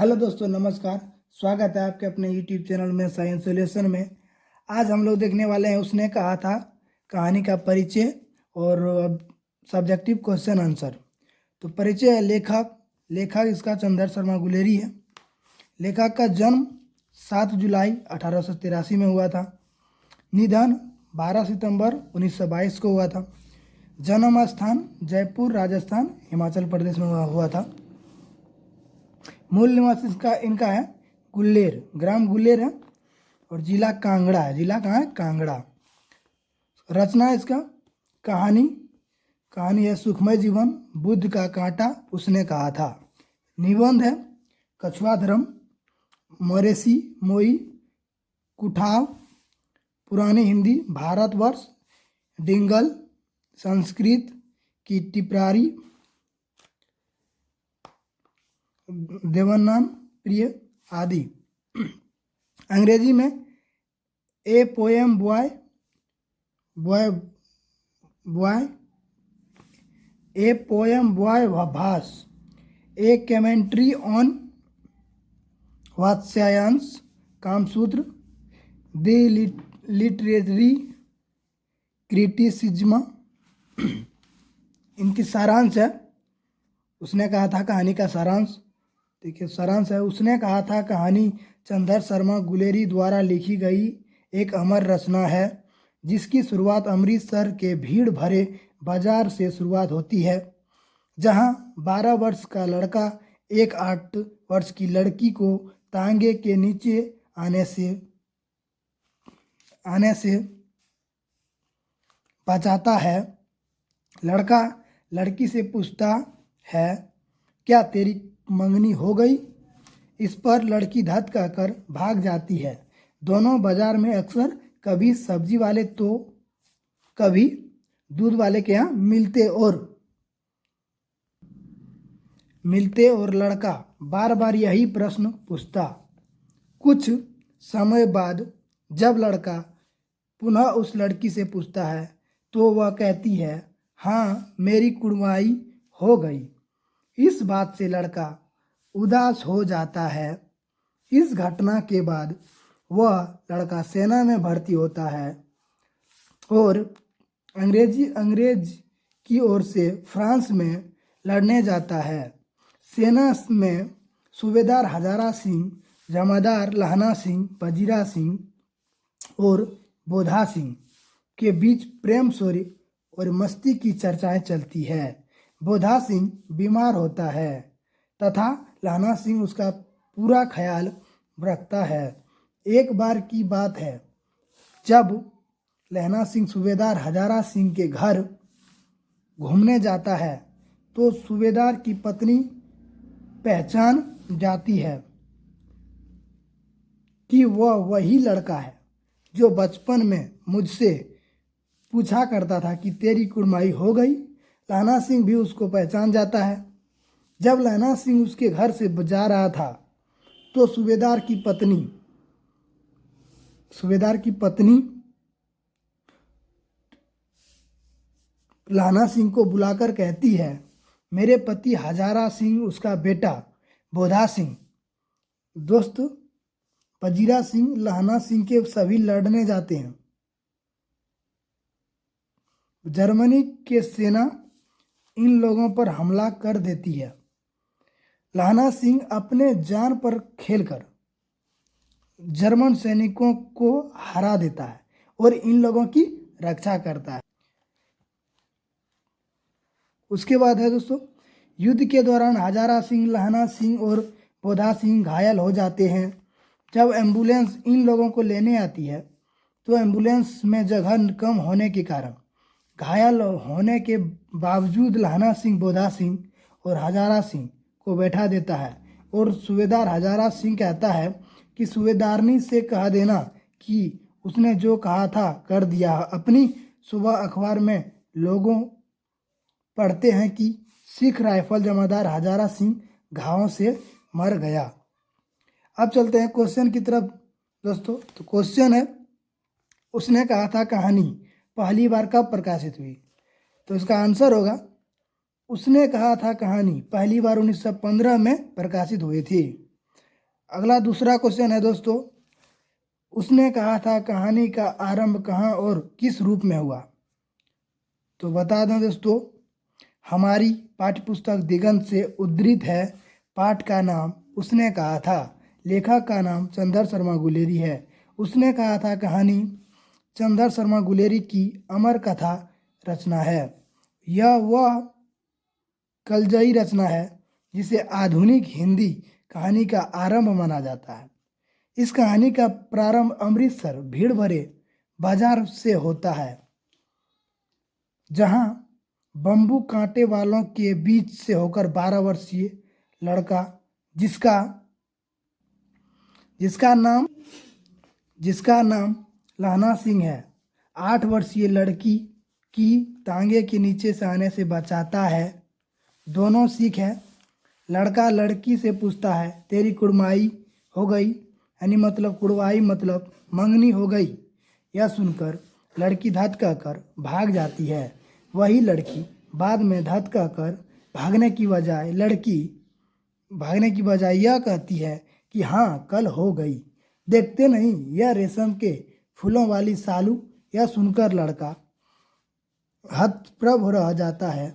Hello दोस्तों, नमस्कार। स्वागत है आपके अपने यूट्यूब चैनल में साइंस सॉल्यूशन में। आज हम लोग देखने वाले हैं उसने कहा था कहानी का परिचय और सब्जेक्टिव क्वेश्चन आंसर। तो परिचय है लेखक इसका चंदर शर्मा गुलेरी है। लेखक का जन्म 7 जुलाई 1883 में हुआ था। निधन 12 सितंबर 1922 को हुआ था। जन्म स्थान जयपुर, राजस्थान, हिमाचल प्रदेश में हुआ था। मूल निवास इनका है गुल्लेर, ग्राम गुल्लेर है, और जिला कांगड़ा है। जिला कहाँ है? कांगड़ा। रचना है इसका कहानी है सुखमय जीवन, बुद्ध का कांटा, उसने कहा था। निबंध है कछुआ धर्म, मौरेसी, मोई, कुठाव, पुरानी हिंदी, भारतवर्ष, डिंगल, संस्कृत की टिप्रारी, देवनान प्रिय आदि। अंग्रेजी में a poem by a poem by Bhasa, a commentary on Vatsyayan's, Kamasutra, the literary criticism. इनकी सारांश है उसने कहा था कहानी का सारांश। देखिए सारांश है, उसने कहा था कहानी चंदर शर्मा गुलेरी द्वारा लिखी गई एक अमर रचना है जिसकी शुरुआत अमृतसर के भीड़ भरे बाजार से शुरुआत होती है, जहां 12 वर्ष का लड़का एक 8 वर्ष की लड़की को तांगे के नीचे आने से बचाता है। लड़का लड़की से पूछता है, क्या तेरी मंगनी हो गई? इस पर लड़की धत कहकर भाग जाती है। दोनों बाजार में अक्सर कभी सब्जी वाले तो कभी दूध वाले के यहाँ मिलते और लड़का बार बार यही प्रश्न पूछता। कुछ समय बाद जब लड़का पुनः उस लड़की से पूछता है तो वह कहती है, हाँ मेरी कुड़माई हो गई। इस बात से लड़का उदास हो जाता है। इस घटना के बाद वह लड़का सेना में भर्ती होता है और अंग्रेज की ओर से फ्रांस में लड़ने जाता है। सेना में सूबेदार हजारा सिंह, जमादार लहना सिंह, पजीरा सिंह और बोधा सिंह के बीच प्रेम शौर्य और मस्ती की चर्चाएं चलती है। बोधा सिंह बीमार होता है तथा लहना सिंह उसका पूरा ख्याल रखता है। एक बार की बात है जब लहना सिंह सूबेदार हजारा सिंह के घर घूमने जाता है तो सूबेदार की पत्नी पहचान जाती है कि वह वही लड़का है जो बचपन में मुझसे पूछा करता था कि तेरी कुड़माई हो गई। लहना सिंह भी उसको पहचान जाता है। जब लहना सिंह उसके घर से जा रहा था तो सूबेदार की पत्नी लहना सिंह को बुलाकर कहती है, मेरे पति हजारा सिंह, उसका बेटा बोधा सिंह, दोस्त पजीरा सिंह, लहना सिंह के सभी लड़ने जाते हैं। जर्मनी के सेना इन लोगों पर हमला कर देती है। लहना सिंह अपने जान पर खेलकर जर्मन सैनिकों को हरा देता है और इन लोगों की रक्षा करता है। उसके बाद है दोस्तों, युद्ध के दौरान हजारा सिंह, लहना सिंह और बोधा सिंह घायल हो जाते हैं। जब एम्बुलेंस इन लोगों को लेने आती है तो एम्बुलेंस में जगह कम होने के कारण घायल होने के बावजूद लहना सिंह बोधा सिंह और हजारा सिंह को बैठा देता है और सूबेदार हजारा सिंह कहता है कि सूबेदारनी से कह देना कि उसने जो कहा था कर दिया। अपनी सुबह अखबार में लोगों पढ़ते हैं कि सिख राइफल जमादार हजारा सिंह घावों से मर गया। अब चलते हैं क्वेश्चन की तरफ दोस्तों। तो क्वेश्चन है, उसने कहा था कहानी पहली बार कब प्रकाशित हुई? तो इसका आंसर होगा, उसने कहा था कहानी पहली बार 1915 में प्रकाशित हुई थी। अगला दूसरा क्वेश्चन है दोस्तों, उसने कहा था कहानी का आरंभ कहाँ और किस रूप में हुआ। तो बता दें दोस्तों, हमारी पाठ्यपुस्तक दिगंत से उद्धृत है। पाठ का नाम उसने कहा था, लेखक का नाम चंदर शर्मा गुलेरी है। उसने कहा था कहानी चंदर शर्मा गुलेरी की अमर कथा रचना है। यह वह कलजयी रचना है जिसे आधुनिक हिंदी कहानी का आरंभ माना जाता है। इस कहानी का प्रारंभ अमृतसर भीड़ भरे बाजार से होता है, जहां बम्बू कांटे वालों के बीच से होकर 12 वर्षीय लड़का जिसका नाम लहना सिंह है, 8 वर्षीय लड़की की टांगे के नीचे से आने से बचाता है। दोनों सिख है। लड़का लड़की से पूछता है तेरी कुड़माई हो गई, यानी मतलब कुड़वाई मतलब मंगनी हो गई। यह सुनकर लड़की धक्का कर भाग जाती है। वही लड़की बाद में धक्का कर भागने की बजाय यह कहती है कि हाँ कल हो गई, देखते नहीं यह रेशम के फूलों वाली सालू। यह सुनकर लड़का हतप्रभ रह जाता है।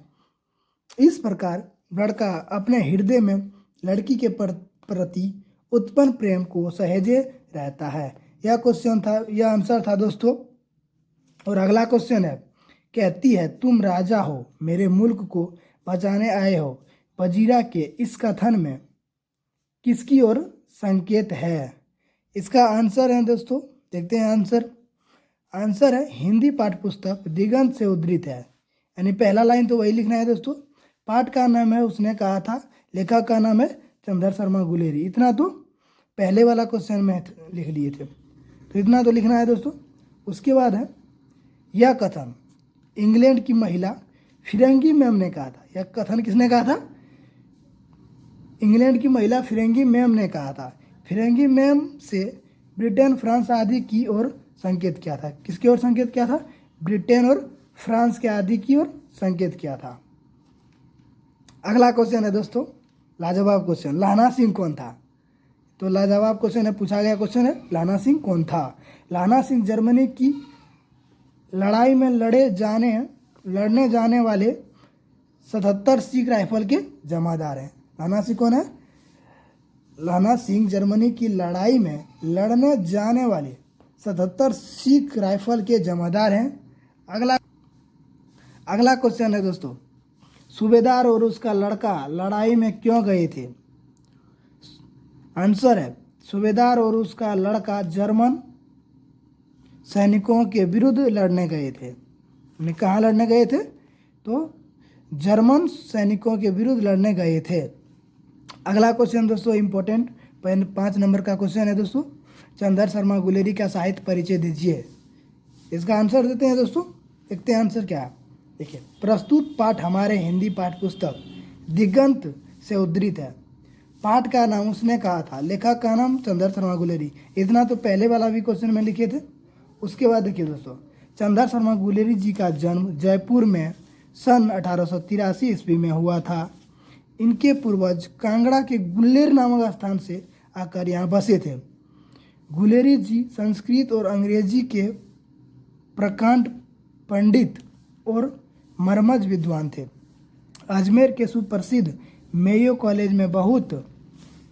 इस प्रकार लड़का अपने हृदय में लड़की के प्रति उत्पन्न प्रेम को सहेजे रहता है। यह क्वेश्चन था, यह आंसर था दोस्तों। और अगला क्वेश्चन है, कहती है तुम राजा हो, मेरे मुल्क को बचाने आए हो। वजीरा के इस कथन में किसकी ओर संकेत है। इसका आंसर है दोस्तों, देखते हैं आंसर है हिंदी पाठ्यपुस्तक दिगंत से उद्धृत है। यानी पहला लाइन तो वही लिखना है दोस्तों। पाठ का नाम है उसने कहा था, लेखक का नाम है चंदर शर्मा गुलेरी। इतना तो पहले वाला क्वेश्चन में लिख लिए थे, तो इतना तो लिखना है दोस्तों। उसके बाद है यह कथन इंग्लैंड की महिला फिरंगी मैम ने कहा था। यह कथन किसने कहा था? इंग्लैंड की महिला फिरंगी मैम ने कहा था। फिरंगी मैम से ब्रिटेन फ्रांस आदि की ओर संकेत किया था। किसकी ओर संकेत किया था? ब्रिटेन और फ्रांस के आदि की ओर संकेत किया था। अगला क्वेश्चन है दोस्तों, लाजवाब क्वेश्चन, लहना सिंह कौन था? तो लाजवाब क्वेश्चन है, पूछा गया क्वेश्चन है लहना सिंह कौन था। लहना सिंह जर्मनी की लड़ाई में लड़ने जाने वाले 77 सिख राइफल के जमादार हैं। लहना सिंह कौन है? लहना सिंह जर्मनी की लड़ाई में लड़ने जाने वाले 77 सिख राइफल के जमादार हैं। अगला क्वेश्चन है दोस्तों, सूबेदार और उसका लड़का लड़ाई में क्यों गए थे? आंसर है सूबेदार और उसका लड़का जर्मन सैनिकों के विरुद्ध लड़ने गए थे। कहाँ लड़ने गए थे? तो जर्मन सैनिकों के विरुद्ध लड़ने गए थे। अगला क्वेश्चन दोस्तों इम्पोर्टेंट 5 नंबर का क्वेश्चन है दोस्तों, चंदर शर्मा गुलेरी का साहित्य परिचय दीजिए। इसका आंसर देते हैं दोस्तों, देखते हैं आंसर क्या है। देखिए, प्रस्तुत पाठ हमारे हिंदी पाठ्यपुस्तक दिगंत से उद्धृत है। पाठ का नाम उसने कहा था, लेखक का नाम चंदर शर्मा गुलेरी। इतना तो पहले वाला भी क्वेश्चन में लिखे थे। उसके बाद देखिए दोस्तों, चंदर शर्मा गुलेरी जी का जन्म जयपुर में सन 1883 ईस्वी में हुआ था। इनके पूर्वज कांगड़ा के गुल्लेर नामक स्थान से आकर यहाँ बसे थे। गुलेरी जी संस्कृत और अंग्रेजी के प्रकांड पंडित और मरमज विद्वान थे। अजमेर के सुप्रसिद्ध मेयो कॉलेज में बहुत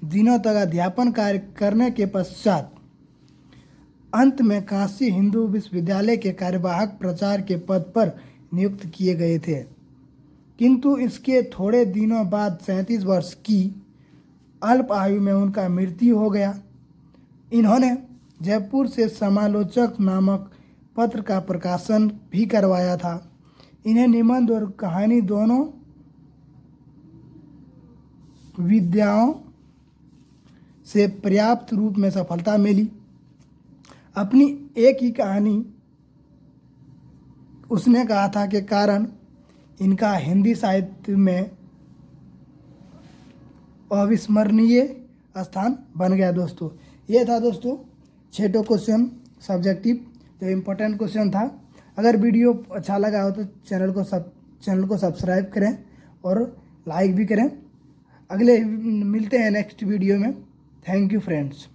दिनों तक अध्यापन कार्य करने के पश्चात अंत में काशी हिंदू विश्वविद्यालय के कार्यवाहक प्राचार्य के पद पर नियुक्त किए गए थे, किंतु इसके थोड़े दिनों बाद 37 वर्ष की अल्प आयु में उनका मृत्यु हो गया। इन्होंने जयपुर से समालोचक नामक पत्र का प्रकाशन भी करवाया था। इन्हें निबंध और कहानी दोनों विद्याओं से पर्याप्त रूप में सफलता मिली। अपनी एक ही कहानी उसने कहा था के कारण इनका हिंदी साहित्य में अविस्मरणीय स्थान बन गया दोस्तों। ये था दोस्तों 6 क्वेश्चन सब्जेक्टिव जो इम्पोर्टेंट क्वेश्चन था। अगर वीडियो अच्छा लगा हो तो चैनल को सब्सक्राइब करें और लाइक भी करें। अगले मिलते हैं नेक्स्ट वीडियो में। Thank you friends.